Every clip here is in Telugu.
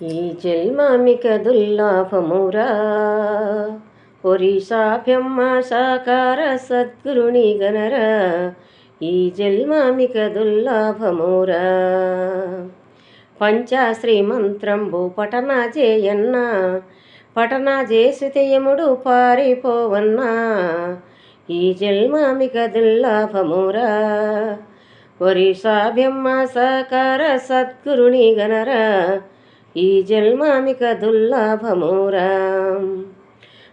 ఈ జన్మామిక దుర్లాభమురా ఒరిసాభ్యమ్మ సాకార సద్గురుని గణరా. ఈ జన్మామిక దుర్లాభమురా పంచాశ్రీ మంత్రంబు పఠన చేయన్న పఠన చేసితయముడు పారిపోవన్నా. ఈ జన్మామిక దుర్లాభమురా ఒరిసాభ్యమ్మ సాకార సద్గురుని గణరా. ఈ జన్మామిక దుర్లాభమురా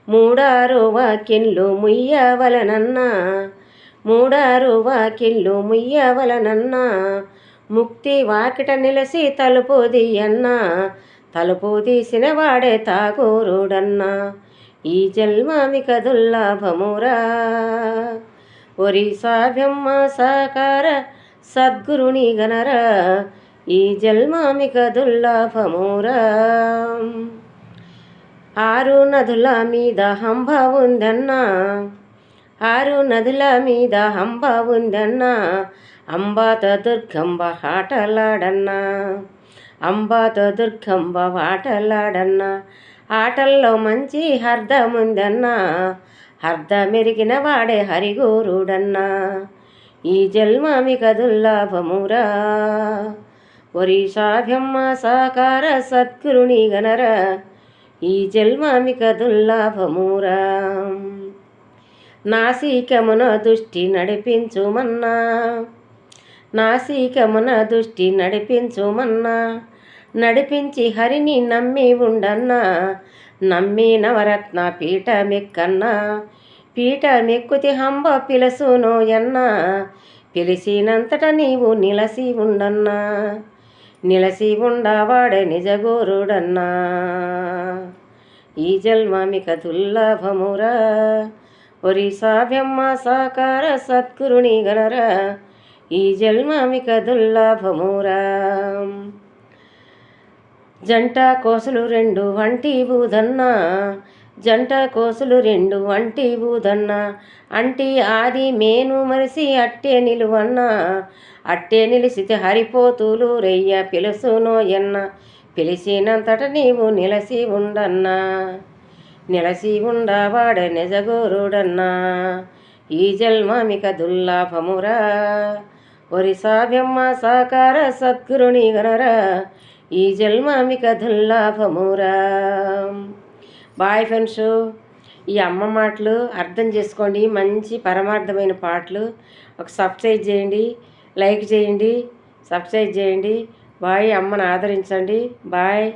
మూడారు వాక్యంలు ముయ్యవలనన్నా మూడారు వాక్యంలు ముయ్యవలనన్నా. ముక్తి వాకిట నిలసి తలుపు తీయన్నా తలుపు తీసిన వాడే తాగూరుడన్నా. ఈ జన్మామిక దుర్లాభమురా ఒరిసాభ్యమ్మ సాకార సద్గురుని గణరా. ఈ జన్మామిక దుర్లాభమురా ఆరు నదుల మీద హంబ ఉందన్నా ఆరు నదుల మీద హంబ ఉందన్నా. అంబాతో దుర్గంబ ఆటలాడన్నా అంబాతో దుర్గంబ ఆటలాడన్నా. ఆటల్లో మంచి అర్థముందన్నా అర్థమెరిగిన వాడే హరిగోరుడన్నా. ఈ జన్మామిక దుర్లాభమురా ఒరిసాభ్యమ్మ సాకార సద్గురుని గణరా. ఈ జన్మామిక దుర్లాభమురా నాసికమున దృష్టి నడిపించుమన్నా నాసికమున దృష్టి నడిపించుమన్నా. నడిపించి హరిని నమ్మి ఉండన్నా నమ్మి నవరత్న పీఠమెక్కన్నా. పీఠమెక్కుతి హంబ పిలసునోయన్నా పిలిచినంతట నీవు నిలసి ఉండన్నా. నిలసి ఉండవాడే నిజగోరుడన్నా. ఈ జన్మామిక దుర్లాభమురా ఒరిసాభ్యమ్మ సాకార సద్గురుని గణరా. ఈ జన్మామిక దుర్లాభమురా జంట కోసలు రెండు వంటి బూదన్నా జంట కోసలు రెండు వంటి బూదన్నా. అంటి ఆది మేను మరిసి అట్టే నిలువన్నా. అట్టే నిలిసితే హరిపోతులు రెయ్య పిలుసునోయన్న పిలిచినంతట నీవు నిలసి ఉండన్నా. నిలసి ఉండవాడ నిజగోరుడన్నా. ఈ జన్మామిక దుర్లాభమురా ఒరిసాభ్యమ్మ సాకార సద్గురుని గణరా. ఈ జన్మామిక దుర్లాభమురా. బాయ్ ఫ్రెండ్స్, ఈ అమ్మ మాటలు అర్థం చేసుకోండి. మంచి పరమార్థమైన పాటలు. ఒక సబ్స్క్రైబ్ చేయండి, లైక్ చేయండి, సబ్స్క్రైబ్ చేయండి. బాయ్. అమ్మను ఆదరించండి. బాయ్.